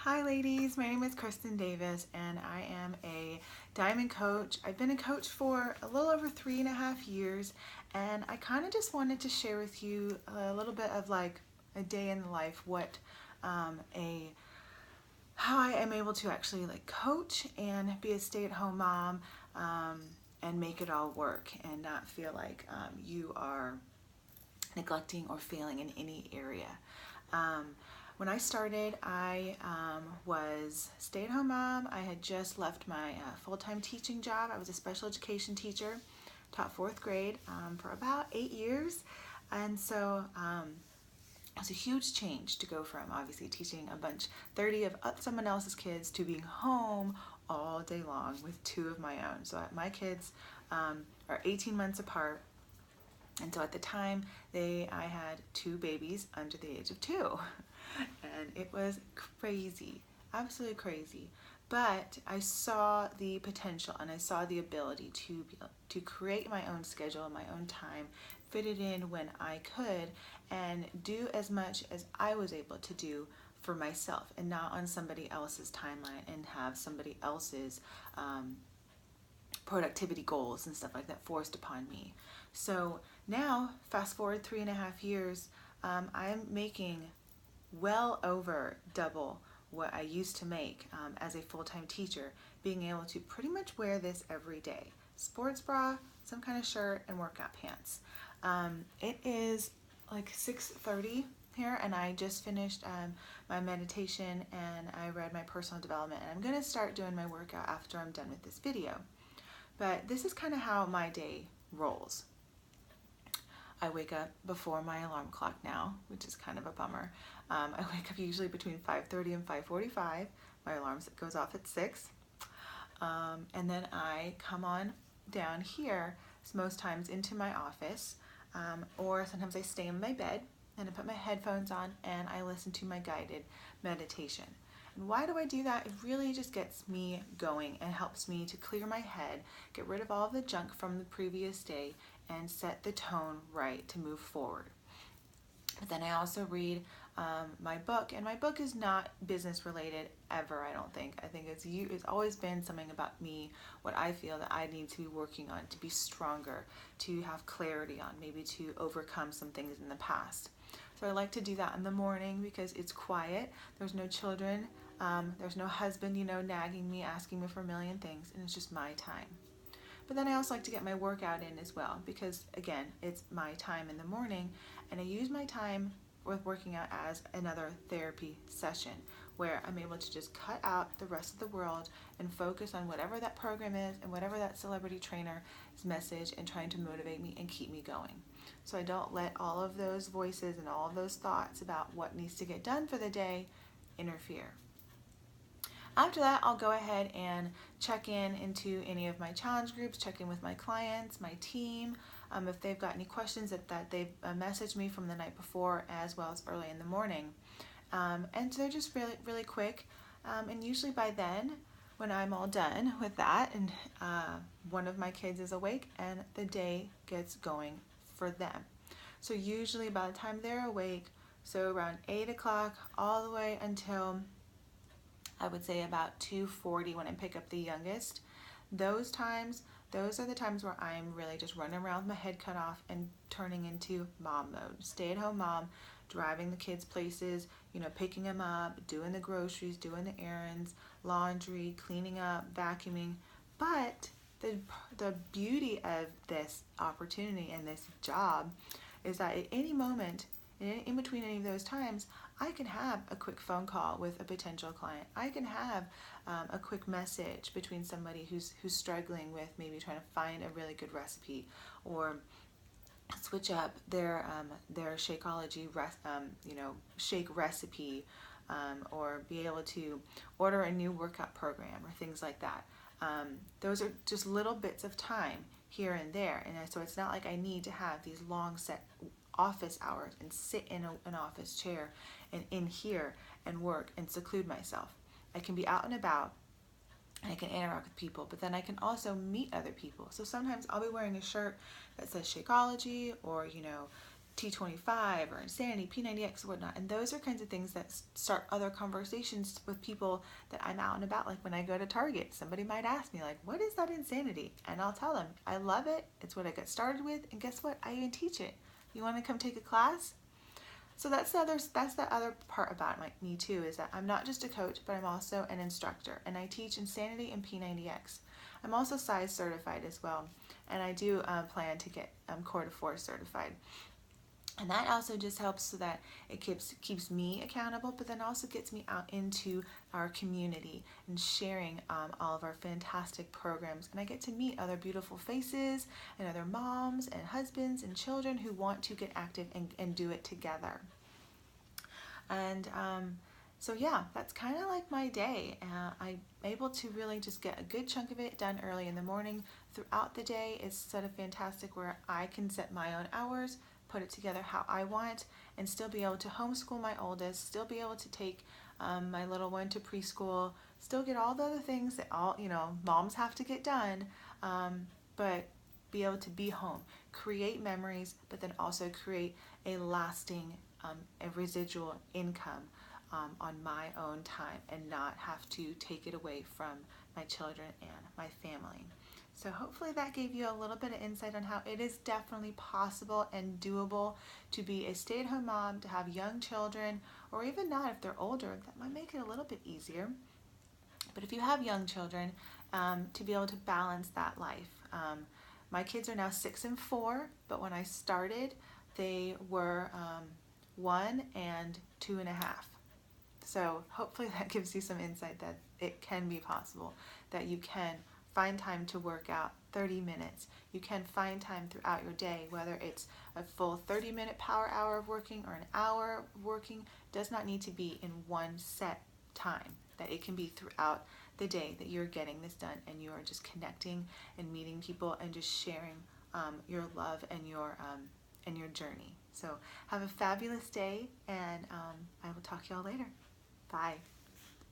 Hi ladies, my name is Kristen Davis and I am a diamond coach. I've been a coach for a little over 3.5 years, and I kind of just wanted to share with you a little bit of like a day in the life, a how I am able to actually like coach and be a stay-at-home mom, and make it all work and not feel like you are neglecting or failing in any area. Um, when I started, I was stay-at-home mom. I had just left my full-time teaching job. I was a special education teacher, taught fourth grade for about 8 years. And so it was a huge change to go from obviously teaching 30 of someone else's kids to being home all day long with two of my own. So my kids are 18 months apart. And so at the time, I had two babies under the age of 2. And it was crazy, absolutely crazy. But I saw the potential and I saw the ability to create my own schedule, my own time, fit it in when I could, and do as much as I was able to do for myself and not on somebody else's timeline and have somebody else's productivity goals and stuff like that forced upon me. So now, fast forward 3.5 years, I am making well over double what I used to make as a full-time teacher, being able to pretty much wear this every day. Sports bra, some kind of shirt, and workout pants. It is like 6:30 here, and I just finished my meditation and I read my personal development, and I'm going to start doing my workout after I'm done with this video. But this is kind of how my day rolls. I wake up before my alarm clock now, which is kind of a bummer. I wake up usually between 5:30 and 5:45. My alarm goes off at 6. And then I come on down here, most times into my office, or sometimes I stay in my bed and I put my headphones on and I listen to my guided meditation. And why do I do that? It really just gets me going and helps me to clear my head, get rid of all of the junk from the previous day, and set the tone right to move forward. But then I also read my book, and my book is not business related ever, I don't think. I think it's always been something about me, what I feel that I need to be working on to be stronger, to have clarity on, maybe to overcome some things in the past. So I like to do that in the morning because it's quiet, there's no children, there's no husband, nagging me, asking me for a million things, and it's just my time. But then I also like to get my workout in as well because, again, it's my time in the morning, and I use my time with working out as another therapy session where I'm able to just cut out the rest of the world and focus on whatever that program is and whatever that celebrity trainer's message and trying to motivate me and keep me going. So I don't let all of those voices and all of those thoughts about what needs to get done for the day interfere. After that, I'll go ahead and check into any of my challenge groups, check in with my clients, my team, if they've got any questions that they've messaged me from the night before as well as early in the morning. And so they're just really, really quick. And usually by then, when I'm all done with that and one of my kids is awake and the day gets going for them. So usually by the time they're awake, so around 8 o'clock all the way until I would say about 2:40 when I pick up the youngest. Those are the times where I'm really just running around with my head cut off and turning into mom mode. Stay-at-home mom, driving the kids places, picking them up, doing the groceries, doing the errands, laundry, cleaning up, vacuuming. But the beauty of this opportunity and this job is that at any moment, in between any of those times, I can have a quick phone call with a potential client. I can have a quick message between somebody who's struggling with maybe trying to find a really good recipe, or switch up their Shakeology shake recipe, or be able to order a new workout program or things like that. Those are just little bits of time here and there, and so it's not like I need to have these long set office hours and sit in an office chair and in here and work and seclude myself. I can be out and about, and I can interact with people, but then I can also meet other people. So sometimes I'll be wearing a shirt that says Shakeology, or T25 or insanity, P90X, or whatnot. And those are kinds of things that start other conversations with people that I'm out and about. Like when I go to Target, somebody might ask me, like, what is that insanity? And I'll tell them, I love it. It's what I got started with. And guess what? I even teach it. You want to come take a class? So that's the other part about me too, is that I'm not just a coach, but I'm also an instructor, and I teach Insanity and P90X. I'm also size certified as well, and I do plan to get Core to 4 certified. And that also just helps so that it keeps me accountable, but then also gets me out into our community and sharing all of our fantastic programs. And I get to meet other beautiful faces and other moms and husbands and children who want to get active and do it together. And so yeah, that's kind of like my day. I'm able to really just get a good chunk of it done early in the morning. Throughout the day, it's sort of fantastic where I can set my own hours, put it together how I want, and still be able to homeschool my oldest, still be able to take my little one to preschool, still get all the other things that all moms have to get done, but be able to be home, create memories, but then also create a lasting, a residual income on my own time, and not have to take it away from my children and my family. So hopefully that gave you a little bit of insight on how it is definitely possible and doable to be a stay-at-home mom, to have young children, or even not if they're older. That might make it a little bit easier. But if you have young children, to be able to balance that life. My kids are now 6 and 4, but when I started, they were 1 and 2.5. So hopefully that gives you some insight that it can be possible, that you can find time to work out 30 minutes. You can find time throughout your day, whether it's a full 30-minute power hour of working or an hour of working, does not need to be in one set time, that it can be throughout the day that you're getting this done, and you are just connecting and meeting people and just sharing your love and your journey. So have a fabulous day, and I will talk to y'all later. Bye.